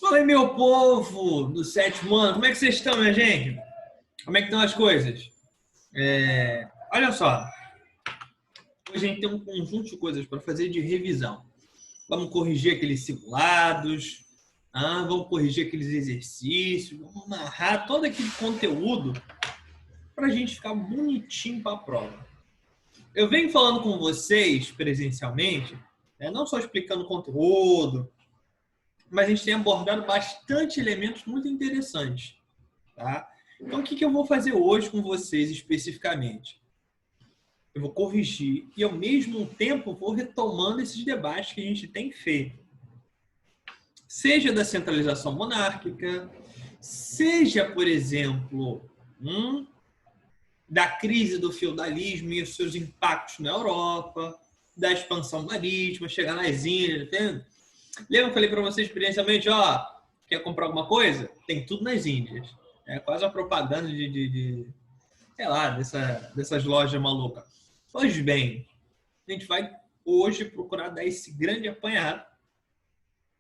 Fala aí, meu povo do sétimo ano. Como é que vocês estão, minha gente? Como é que estão as coisas? Olha só. Hoje a gente tem um conjunto de coisas para fazer de revisão. Vamos corrigir aqueles simulados, vamos corrigir aqueles exercícios, vamos amarrar todo aquele conteúdo para a gente ficar bonitinho para a prova. Eu venho falando com vocês presencialmente, não só explicando o conteúdo, mas a gente tem abordado bastante elementos muito interessantes. Tá? Então, o que eu vou fazer hoje com vocês especificamente? Eu vou corrigir e, ao mesmo tempo, vou retomando esses debates que a gente tem feito. Seja da centralização monárquica, seja, por exemplo, da crise do feudalismo e os seus impactos na Europa, da expansão marítima, chegar nas ilhas, entende? Lembra que eu falei para vocês experiencialmente, quer comprar alguma coisa? Tem tudo nas Índias. É quase uma propaganda dessas lojas malucas. Pois bem, a gente vai hoje procurar dar esse grande apanhado,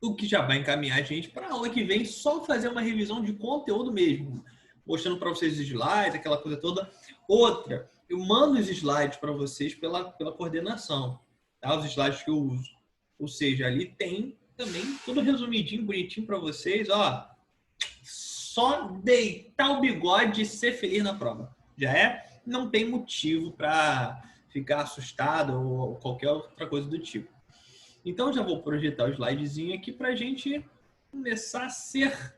o que já vai encaminhar a gente para a aula que vem, só fazer uma revisão de conteúdo mesmo, mostrando para vocês os slides, aquela coisa toda. Outra, eu mando os slides para vocês pela coordenação, tá? Os slides que eu uso. Ou seja, ali tem também tudo resumidinho, bonitinho para vocês, só deitar o bigode e ser feliz na prova. Já é? Não tem motivo para ficar assustado ou qualquer outra coisa do tipo. Então, já vou projetar o slidezinho aqui para a gente começar a ser,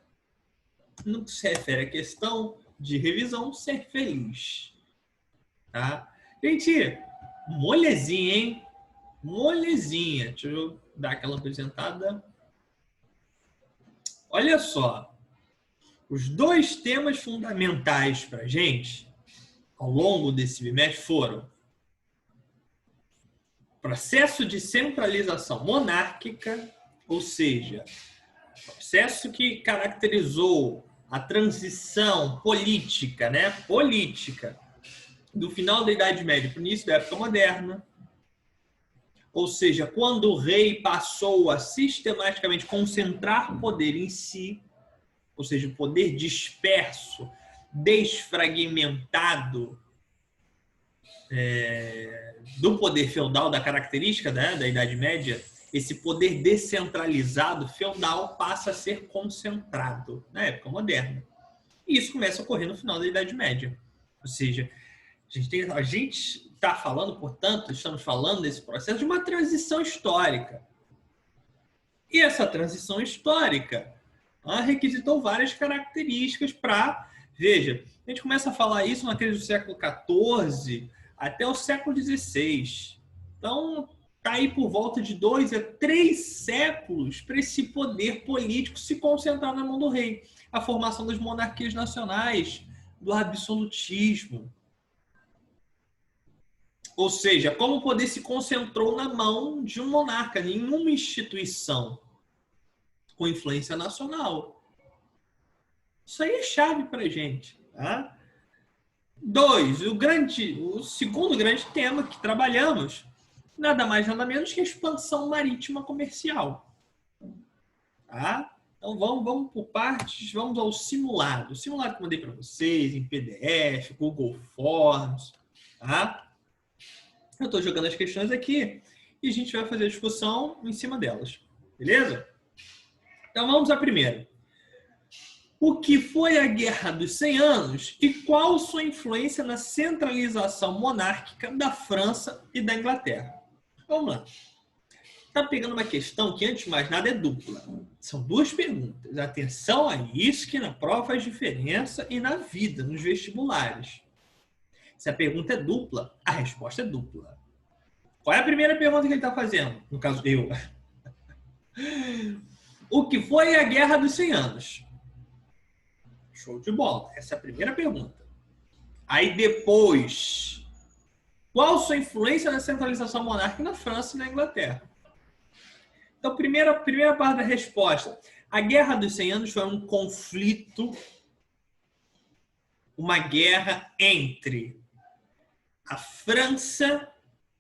no que se refere à questão de revisão, ser feliz. Tá? Gente, molezinha, hein? Molezinha. Deixa eu dar aquela apresentada. Olha só. Os dois temas fundamentais para a gente, ao longo desse bimestre, foram processo de centralização monárquica, ou seja, processo que caracterizou a transição política, política, do final da Idade Média para o início da época moderna, ou seja, quando o rei passou a sistematicamente concentrar poder em si, ou seja, o poder disperso, desfragmentado do poder feudal, da característica da Idade Média, esse poder descentralizado feudal passa a ser concentrado na época moderna. E isso começa a ocorrer no final da Idade Média. Ou seja, a gente está falando, portanto, estamos falando desse processo de uma transição histórica. E essa transição histórica requisitou várias características para... Veja, a gente começa a falar isso na crise do século XIV até o século XVI. Então, está aí por volta de 2 a 3 séculos para esse poder político se concentrar na mão do rei. A formação das monarquias nacionais, do absolutismo. Ou seja, como o poder se concentrou na mão de um monarca, em uma instituição com influência nacional. Isso aí é chave para a gente. Tá? 2, o segundo grande tema que trabalhamos, nada mais nada menos que a expansão marítima comercial. Tá? Então vamos por partes, vamos ao simulado. O simulado que eu mandei para vocês em PDF, Google Forms. Tá? Eu estou jogando as questões aqui e a gente vai fazer a discussão em cima delas. Beleza? Então vamos à primeira. O que foi a Guerra dos 100 Anos e qual sua influência na centralização monárquica da França e da Inglaterra? Vamos lá. Está pegando uma questão que, antes de mais nada, é dupla. São duas perguntas. Atenção a isso, que na prova faz diferença e na vida, nos vestibulares. Se a pergunta é dupla, a resposta é dupla. Qual é a primeira pergunta que ele está fazendo? No caso, eu. O que foi a Guerra dos 100 Anos? Show de bola. Essa é a primeira pergunta. Aí depois, qual sua influência na centralização monárquica na França e na Inglaterra? Então, primeira parte da resposta. A Guerra dos 100 Anos foi um conflito, uma guerra entre a França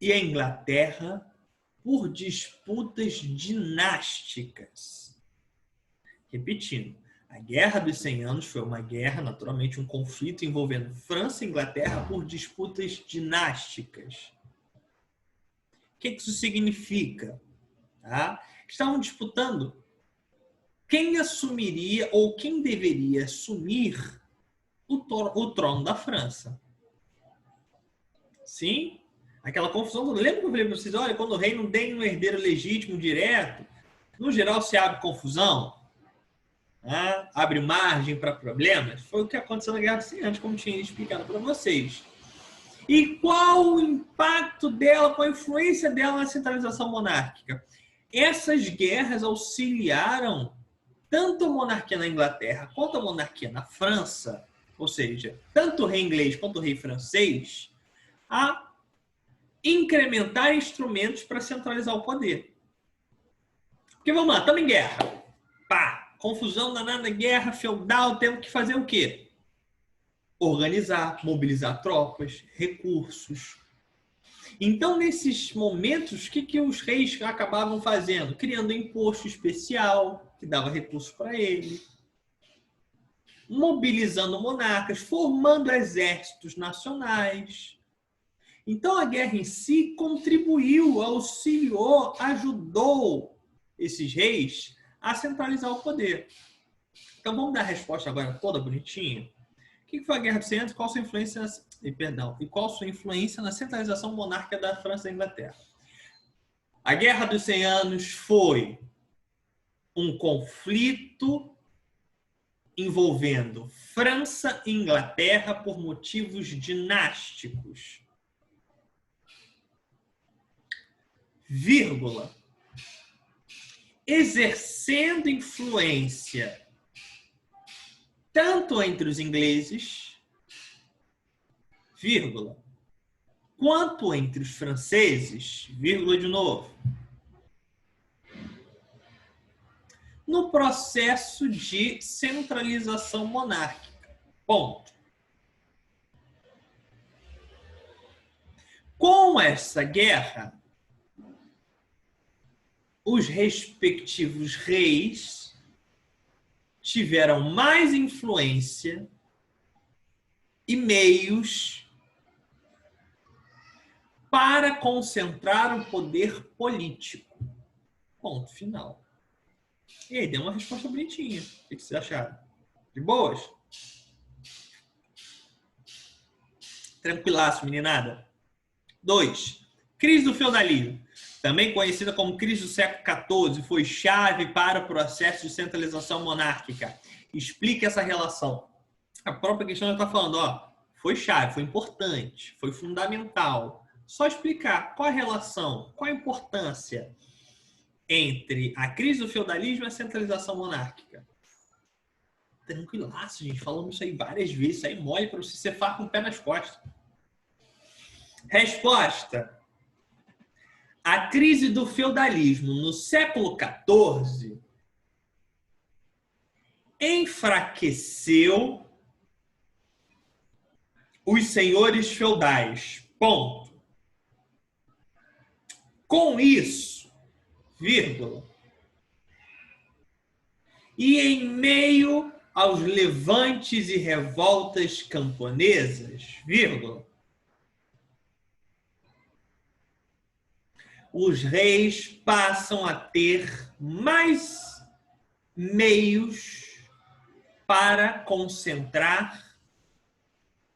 e a Inglaterra por disputas dinásticas. Repetindo, a Guerra dos 100 Anos foi uma guerra, naturalmente um conflito envolvendo França e Inglaterra por disputas dinásticas. O que isso significa? Tá? Estavam disputando quem assumiria ou quem deveria assumir o trono da França. Sim? Aquela confusão. Lembra que eu falei para vocês? Olha, quando o rei não tem um herdeiro legítimo direto, no geral se abre confusão, né? Abre margem para problemas. Foi o que aconteceu na Guerra dos 100 Anos, como tinha explicado para vocês. E qual o impacto dela, qual a influência dela na centralização monárquica? Essas guerras auxiliaram tanto a monarquia na Inglaterra quanto a monarquia na França, ou seja, tanto o rei inglês quanto o rei francês, a incrementar instrumentos para centralizar o poder. Porque vamos lá, estamos em guerra. Pá, confusão danada, guerra feudal, temos que fazer o quê? Organizar, mobilizar tropas, recursos. Então, nesses momentos, o que os reis acabavam fazendo? Criando um imposto especial, que dava recursos para ele, mobilizando monarcas, formando exércitos nacionais. Então, a guerra em si contribuiu, auxiliou, ajudou esses reis a centralizar o poder. Então, vamos dar a resposta agora toda bonitinha. O que foi a Guerra dos 100 Anos? Qual sua influência qual sua influência na centralização monárquica da França e da Inglaterra? A Guerra dos 100 Anos foi um conflito envolvendo França e Inglaterra por motivos dinásticos. Vírgula. Exercendo influência tanto entre os ingleses, vírgula, quanto entre os franceses, vírgula de novo, no processo de centralização monárquica. Ponto. Com essa guerra, os respectivos reis tiveram mais influência e meios para concentrar o poder político. Ponto final. E aí, deu uma resposta bonitinha. O que vocês acharam? De boas? Tranquilaço, meninada. 2. Crise do feudalismo. Também conhecida como crise do século XIV, foi chave para o processo de centralização monárquica. Explique essa relação. A própria questão já está falando, ó, foi chave, foi importante, foi fundamental. Só explicar qual a relação, qual a importância entre a crise do feudalismo e a centralização monárquica. Tranquilaço, gente. Falamos isso aí várias vezes. Isso aí mole para você cefar com o pé nas costas. Resposta. A crise do feudalismo no século XIV enfraqueceu os senhores feudais. Ponto. Com isso, vírgula, e em meio aos levantes e revoltas camponesas, vírgula, os reis passam a ter mais meios para concentrar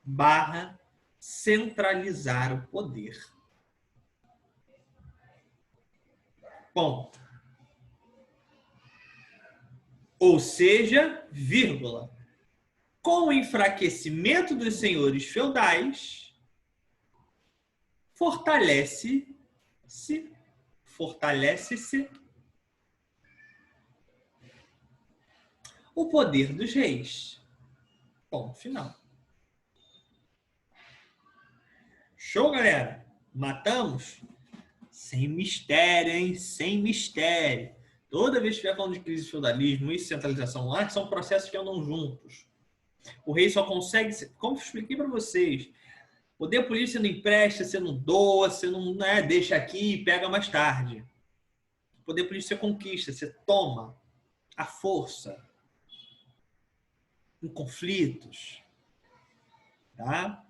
/ centralizar o poder. Ponto. Ou seja, vírgula, com o enfraquecimento dos senhores feudais, fortalece-se o poder dos reis. Ponto final. Show, galera? Matamos? Sem mistério, hein? Sem mistério. Toda vez que estiver falando de crise de feudalismo e centralização lá, são processos que andam juntos. O rei só consegue, como eu expliquei para vocês, poder político você não empresta, você não doa, você não deixa aqui e pega mais tarde. Poder político você conquista, você toma. à força, em conflitos, tá?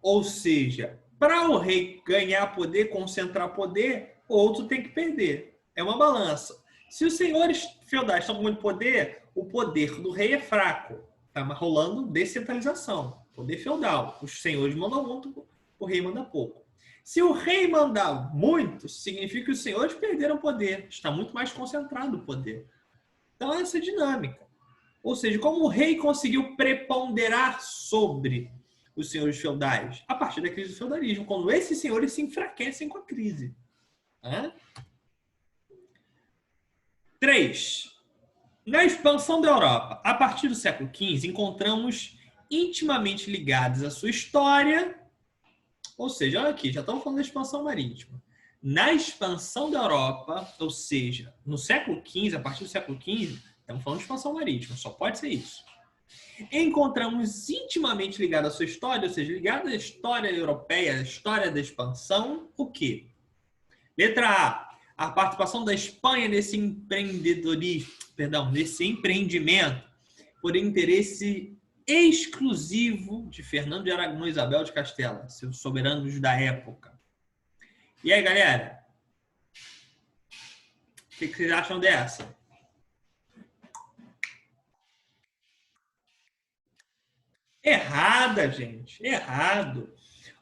Ou seja, para o rei ganhar poder, concentrar poder, outro tem que perder. É uma balança. Se os senhores feudais estão com muito poder, o poder do rei é fraco. Está rolando descentralização. Poder feudal. Os senhores mandam muito, o rei manda pouco. Se o rei mandar muito, significa que os senhores perderam poder. Está muito mais concentrado o poder. Então, essa é a dinâmica. Ou seja, como o rei conseguiu preponderar sobre os senhores feudais? A partir da crise do feudalismo, quando esses senhores se enfraquecem com a crise. 3. Na expansão da Europa, a partir do século XV, encontramos intimamente ligados à sua história, ou seja, olha aqui, já estamos falando da expansão marítima. Na expansão da Europa, ou seja, no século XV, a partir do século XV, estamos falando de expansão marítima, só pode ser isso. Encontramos intimamente ligado à sua história, ou seja, ligado à história europeia, à história da expansão, o quê? Letra A participação da Espanha nesse empreendedorismo, nesse empreendimento, por interesse exclusivo de Fernando de Aragão e Isabel de Castela, seus soberanos da época. E aí, galera? O que vocês acham dessa? Errada, gente. Errado.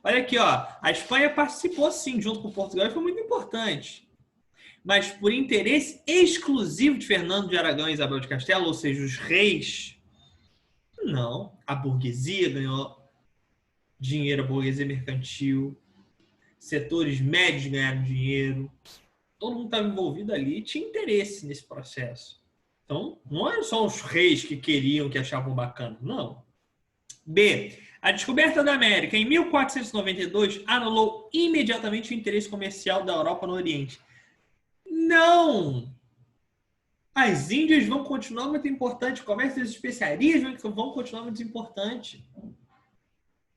Olha aqui, ó. A Espanha participou sim, junto com Portugal, e foi muito importante. Mas por interesse exclusivo de Fernando de Aragão e Isabel de Castela, ou seja, os reis, não. A burguesia ganhou dinheiro, a burguesia mercantil. Setores médios ganharam dinheiro. Todo mundo estava envolvido ali e tinha interesse nesse processo. Então, não eram só os reis que queriam, que achavam bacana. Não. B. A descoberta da América em 1492 anulou imediatamente o interesse comercial da Europa no Oriente. Não! As Índias vão continuar muito importantes, o comércio das especiarias vão continuar muito importante.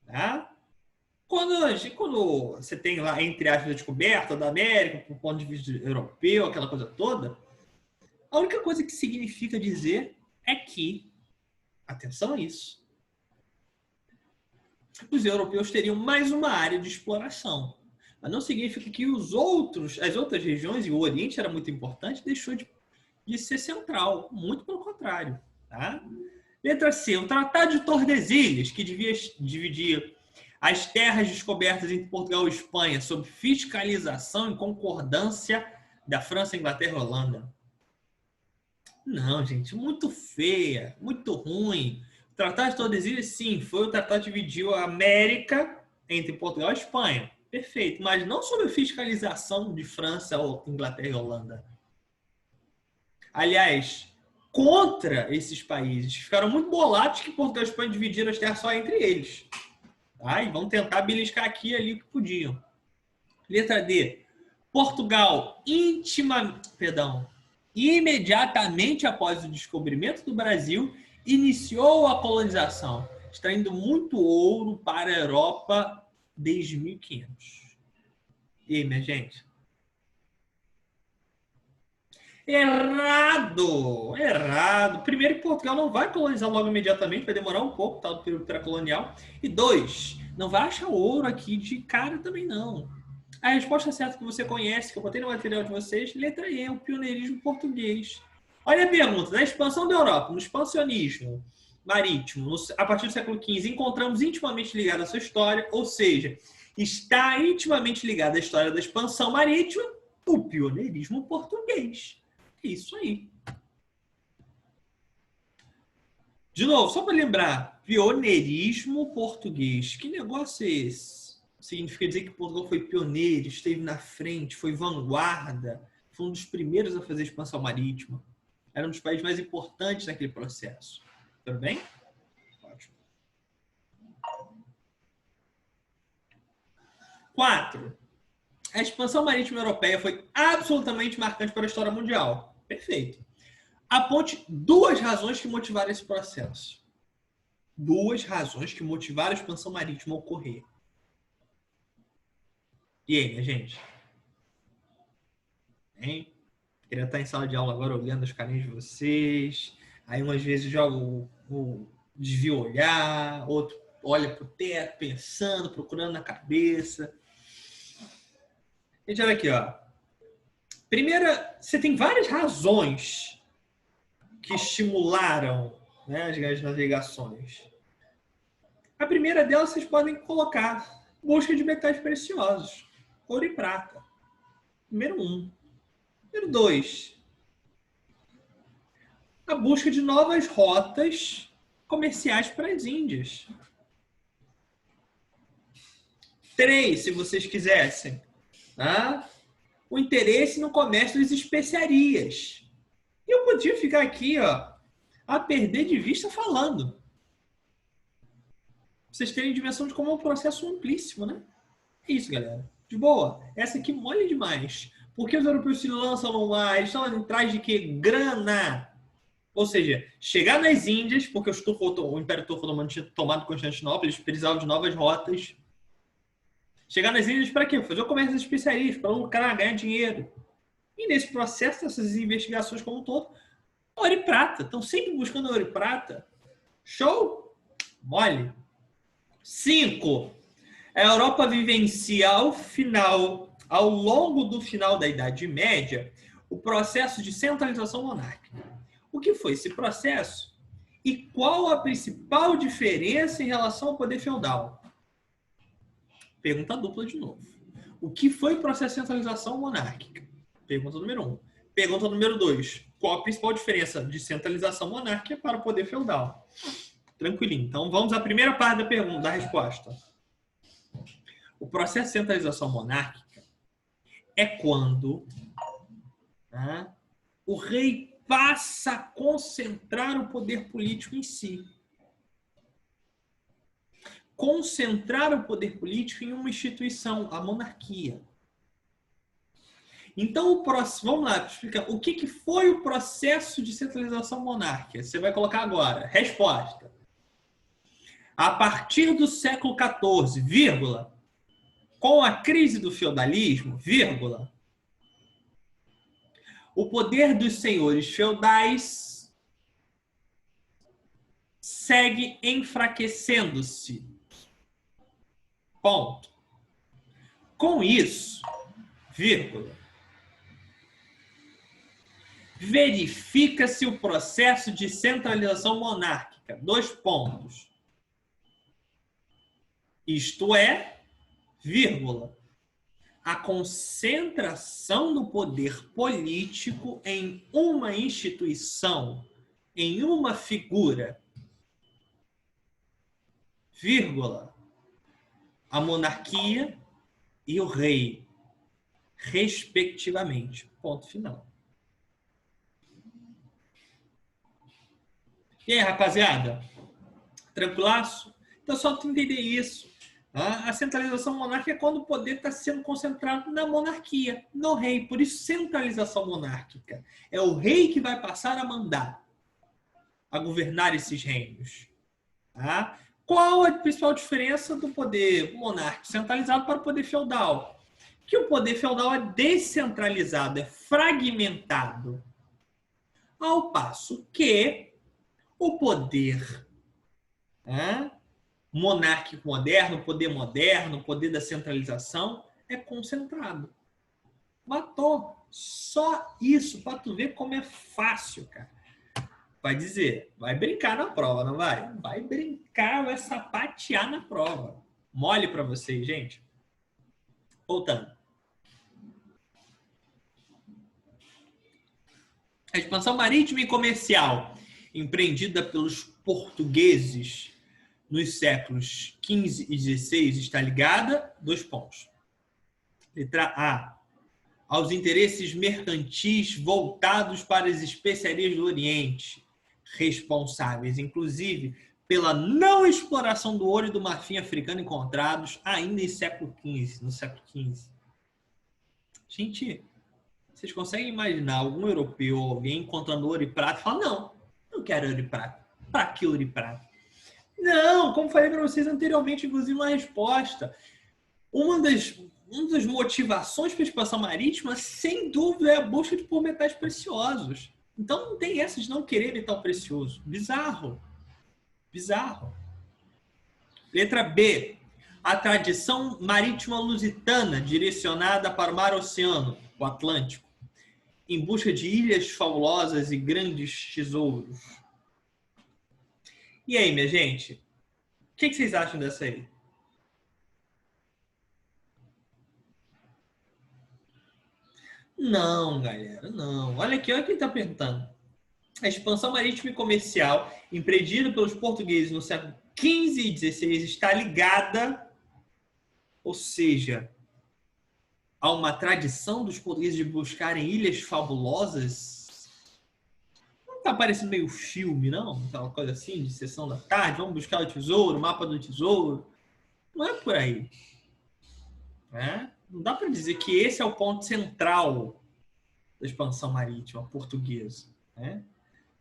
Tá? Quando você tem lá, entre aspas, a descoberta da América, do ponto de vista europeu, aquela coisa toda, a única coisa que significa dizer é que, atenção a isso, os europeus teriam mais uma área de exploração. Mas não significa que as outras regiões, e o Oriente era muito importante, deixou de ser central. Muito pelo contrário. Tá? Letra C. O Tratado de Tordesilhas, que devia dividir as terras descobertas entre Portugal e Espanha sob fiscalização e concordância da França, Inglaterra e Holanda. Não, gente, muito feia, muito ruim. O Tratado de Tordesilhas, sim, foi o tratado que dividiu a América entre Portugal e Espanha. Perfeito, mas não sob a fiscalização de França, Inglaterra e Holanda. Aliás, contra esses países. Ficaram muito bolados que Portugal e Espanha dividiram as terras só entre eles. Tá? E vão tentar beliscar aqui e ali o que podiam. Letra D. Portugal, imediatamente após o descobrimento do Brasil, iniciou a colonização, extraindo muito ouro para a Europa desde 1500. E aí, minha gente? Errado! Errado. Primeiro que Portugal não vai colonizar logo imediatamente, vai demorar um pouco, tá, do período pré-colonial. E 2, não vai achar ouro aqui de cara também não. A resposta certa que você conhece, que eu botei no material de vocês, letra E, o pioneirismo português. Olha a pergunta, na expansão da Europa, no expansionismo marítimo, a partir do século XV, encontramos intimamente ligado à sua história, ou seja, está intimamente ligado à história da expansão marítima, o pioneirismo português. Isso aí. De novo, só para lembrar, pioneirismo português. Que negócio é esse? Significa dizer que Portugal foi pioneiro, esteve na frente, foi vanguarda, foi um dos primeiros a fazer expansão marítima. Era um dos países mais importantes naquele processo. Tudo bem? Ótimo. 4. A expansão marítima europeia foi absolutamente marcante para a história mundial. Perfeito. Aponte 2 razões que motivaram esse processo. 2 razões que motivaram a expansão marítima a ocorrer. E aí, minha gente? Hein? Queria estar em sala de aula agora olhando as carinhas de vocês. Aí umas vezes jogo desvio o olhar, outro olha pro teto, pensando, procurando na cabeça. Gente, olha aqui, ó. Primeira, você tem várias razões que estimularam, né, as grandes navegações. A primeira delas vocês podem colocar busca de metais preciosos, ouro e prata. Número 1. Número 2. A busca de novas rotas comerciais para as Índias. 3, se vocês quisessem, tá? O interesse no comércio das especiarias. E eu podia ficar aqui, ó, a perder de vista falando. Pra vocês terem dimensão de como é um processo amplíssimo, né? É isso, galera. De boa. Essa aqui molha demais. Porque os europeus se lançam no mar, eles estão atrás de quê? Grana. Ou seja, chegar nas Índias, porque o Império Turco-Otomano tinha tomado Constantinopla, eles precisavam de novas rotas. Chegar nas Índias para quê? Fazer o comércio das especiarias, para lucrar, ganhar dinheiro. E nesse processo, essas investigações como um todo, ouro e prata. Estão sempre buscando ouro e prata. Show? Mole. 5. A Europa vivencia ao longo do final da Idade Média, o processo de centralização monárquica. O que foi esse processo? E qual a principal diferença em relação ao poder feudal? Pergunta dupla de novo. O que foi o processo de centralização monárquica? Pergunta número 1. Pergunta número 2. Qual a principal diferença de centralização monárquica para o poder feudal? Tranquilinho. Então, vamos à primeira parte da pergunta, da resposta. O processo de centralização monárquica é quando, né, o rei passa a concentrar o poder político em si. Concentrar o poder político em uma instituição, a monarquia. Então, vamos lá, explicar. O que foi o processo de centralização monárquica? Você vai colocar agora. Resposta. A partir do século XIV, vírgula, com a crise do feudalismo, vírgula, o poder dos senhores feudais segue enfraquecendo-se. Ponto. Com isso, vírgula, verifica-se o processo de centralização monárquica. 2 pontos. Isto é, vírgula, a concentração do poder político em uma instituição, em uma figura, vírgula, a monarquia e o rei, respectivamente. Ponto final. E aí, rapaziada? Tranquilaço? Então, só tu entender isso. A centralização monárquica é quando o poder está sendo concentrado na monarquia, no rei. Por isso, centralização monárquica. É o rei que vai passar a mandar, a governar esses reinos. Tá? Qual a principal diferença do poder monárquico centralizado para o poder feudal? Que o poder feudal é descentralizado, é fragmentado. Ao passo que o poder monárquico moderno, o poder da centralização é concentrado. Matou. Só isso, para tu ver como é fácil, cara. Vai dizer, vai brincar na prova, não vai? Vai brincar, vai sapatear na prova. Mole para vocês, gente. Voltando. A expansão marítima e comercial empreendida pelos portugueses nos séculos XV e XVI está ligada, 2 pontos. Letra A. Aos interesses mercantis voltados para as especiarias do Oriente, responsáveis, inclusive, pela não exploração do ouro e do marfim africano encontrados ainda em século XV, no século XV. Gente, vocês conseguem imaginar algum europeu, alguém encontrando ouro e prata e falar, não quero ouro e prata. Para que ouro e prata? Não, como falei para vocês anteriormente, inclusive uma resposta. uma das motivações para a expansão marítima, sem dúvida, é a busca por metais preciosos. Então não tem essa de não querer metal precioso. Bizarro. Bizarro. Letra B. A tradição marítima lusitana direcionada para o mar-oceano, o Atlântico, em busca de ilhas fabulosas e grandes tesouros. E aí, minha gente? O que vocês acham dessa aí? Não, galera, não. Olha aqui, olha quem está perguntando. A expansão marítima e comercial, empreendida pelos portugueses no século XV e XVI, está ligada, ou seja, a uma tradição dos portugueses de buscarem ilhas fabulosas. Não está parecendo meio filme, não? Aquela coisa assim, de sessão da tarde, vamos buscar o tesouro, o mapa do tesouro. Não é por aí. Não dá para dizer que esse é o ponto central da expansão marítima portuguesa.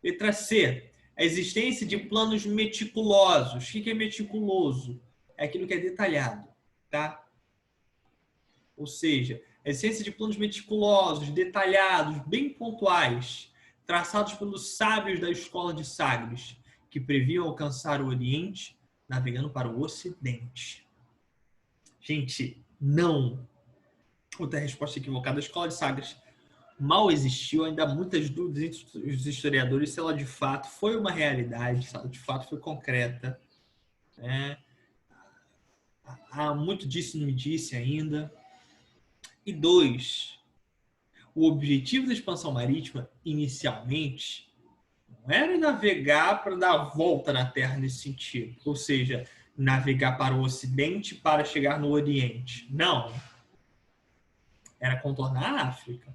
Letra C. A existência de planos meticulosos. O que é meticuloso? É aquilo que é detalhado. Tá? Ou seja, a existência de planos meticulosos, detalhados, bem pontuais, traçados pelos sábios da escola de Sagres, que previam alcançar o Oriente navegando para o Ocidente. Gente, não. Outra resposta equivocada. A escola de Sagres mal existiu, ainda há muitas dúvidas entre os historiadores se ela de fato foi uma realidade, se ela de fato foi concreta. Há muito disso não me disse ainda. E 2, o objetivo da expansão marítima, inicialmente, não era navegar para dar a volta na Terra nesse sentido. Ou seja, navegar para o Ocidente para chegar no Oriente. Não. Era contornar a África.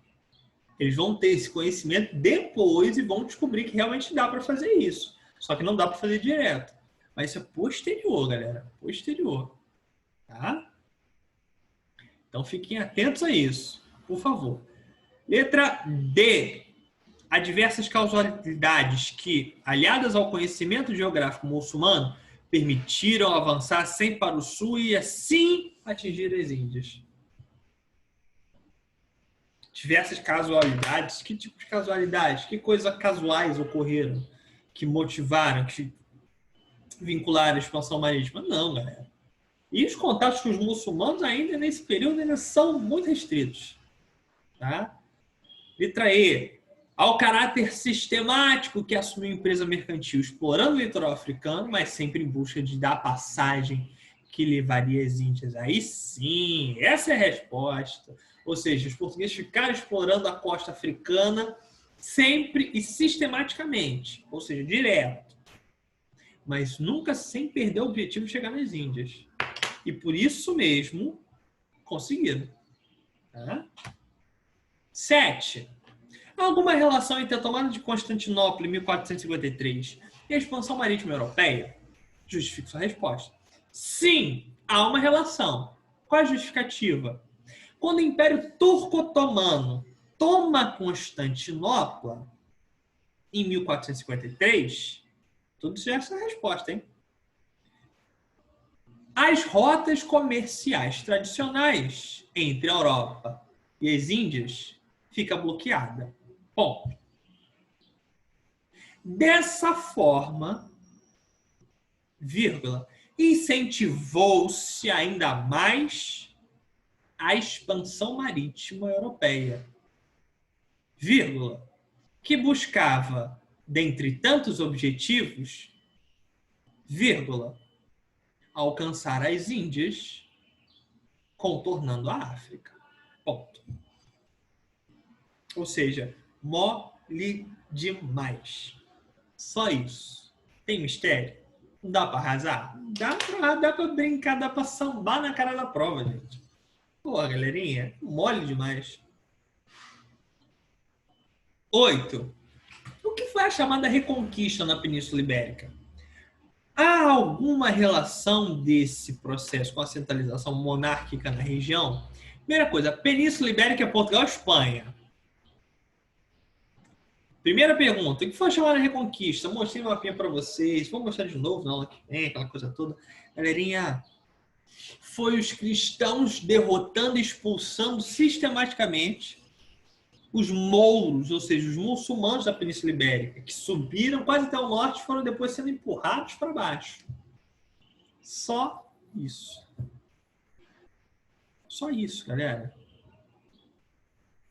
Eles vão ter esse conhecimento depois e vão descobrir que realmente dá para fazer isso. Só que não dá para fazer direto. Mas isso é posterior, galera. Posterior. Tá? Então fiquem atentos a isso, por favor. Letra D. Há diversas causalidades que, aliadas ao conhecimento geográfico muçulmano, permitiram avançar sempre para o sul e assim atingir as Índias. Diversas casualidades. Que tipo de casualidades? Que coisas casuais ocorreram que motivaram, que vincularam a expansão marítima? Não, galera. E os contatos com os muçulmanos ainda nesse período ainda são muito restritos. Tá? Letra E. Ao caráter sistemático que assumiu a empresa mercantil explorando o litoral africano, mas sempre em busca de dar passagem que levaria as Índias. Aí sim, essa é a resposta. Ou seja, os portugueses ficaram explorando a costa africana sempre e sistematicamente, ou seja, direto. Mas nunca sem perder o objetivo de chegar nas Índias. E por isso mesmo, conseguiram. Tá? 7. Há alguma relação entre a tomada de Constantinopla em 1453 e a expansão marítima europeia? Justifique sua resposta. Sim, há uma relação. Qual a justificativa? Quando o Império Turco-Otomano toma Constantinopla, em 1453, tudo isso já é essa resposta, hein? As rotas comerciais tradicionais entre a Europa e as Índias fica bloqueada. Ponto. Dessa forma, vírgula, incentivou-se ainda mais a expansão marítima europeia, vírgula, que buscava, dentre tantos objetivos, vírgula, alcançar as Índias, contornando a África. Ponto. Ou seja, mole demais. Só isso. Tem mistério? Não dá para arrasar? Dá para brincar, dá para sambar na cara da prova, gente. Pô, galerinha, mole demais. 8. O que foi a chamada Reconquista na Península Ibérica? Há alguma relação desse processo com a centralização monárquica na região? Primeira coisa, a Península Ibérica é Portugal e Espanha. Primeira pergunta, o que foi chamada Reconquista? Mostrei um mapinha para vocês. Vou mostrar de novo na aula que vem, aquela coisa toda. Galerinha, foi os cristãos derrotando e expulsando sistematicamente os mouros, ou seja, os muçulmanos da Península Ibérica, que subiram quase até o norte e foram depois sendo empurrados para baixo. Só isso. Só isso, galera.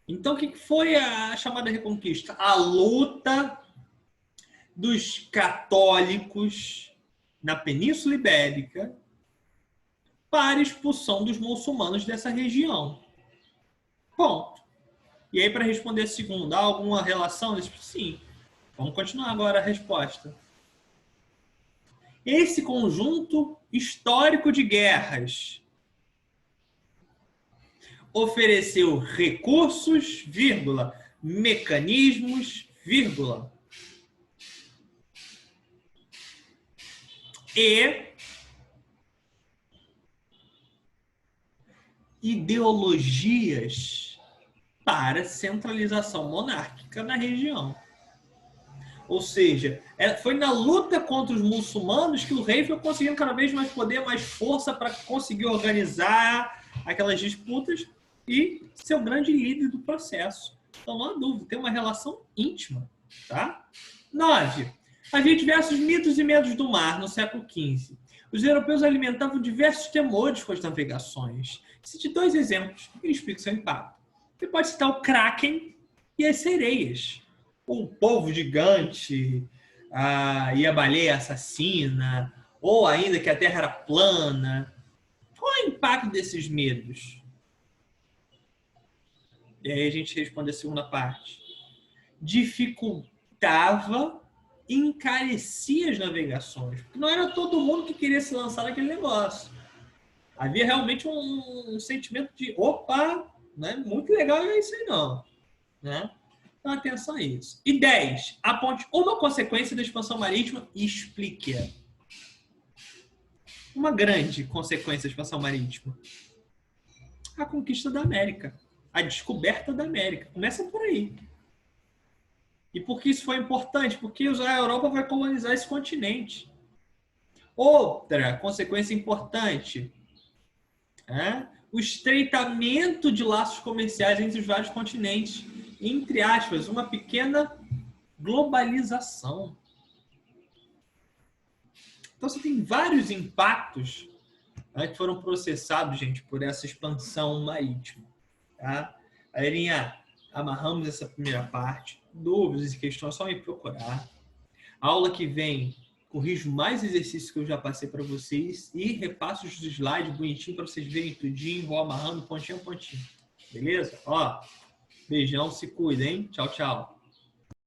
Então, o que foi a chamada Reconquista? A luta dos católicos na Península Ibérica para a expulsão dos muçulmanos dessa região. Ponto. E aí, para responder a segunda, há alguma relação? Sim. Vamos continuar agora a resposta. Esse conjunto histórico de guerras ofereceu recursos, vírgula, mecanismos, vírgula, e ideologias para centralização monárquica na região. Ou seja, foi na luta contra os muçulmanos que o rei foi conseguindo cada vez mais poder, mais força para conseguir organizar aquelas disputas e ser o grande líder do processo. Então, não há dúvida, tem uma relação íntima. Tá? 9. A gente versus mitos e medos do mar no século XV. Os europeus alimentavam diversos temores com as navegações. Cite 2 exemplos que explicam seu impacto. Você pode citar o Kraken e as sereias. O polvo gigante e a baleia assassina, ou ainda que a Terra era plana. Qual é o impacto desses medos? E aí a gente responde a segunda parte. Dificultava e encarecia as navegações. Porque não era todo mundo que queria se lançar naquele negócio. Havia realmente um sentimento de opa, não é muito legal isso aí não. Né? Então, atenção a isso. E 10. Aponte uma consequência da expansão marítima e explique-a. Uma grande consequência da expansão marítima. A conquista da América. A descoberta da América. Começa por aí. E por que isso foi importante? Porque a Europa vai colonizar esse continente. Outra consequência importante. O estreitamento de laços comerciais entre os vários continentes. Entre aspas, uma pequena globalização. Então, você tem vários impactos que foram processados, gente, por essa expansão marítima. Tá? Galerinha, amarramos essa primeira parte. Dúvidas e questões, é só me procurar. A aula que vem, corrijo mais exercícios que eu já passei para vocês e repasso os slides bonitinho para vocês verem tudinho, vou amarrando pontinho a pontinho. Beleza? Ó, beijão, se cuida, hein? Tchau, tchau.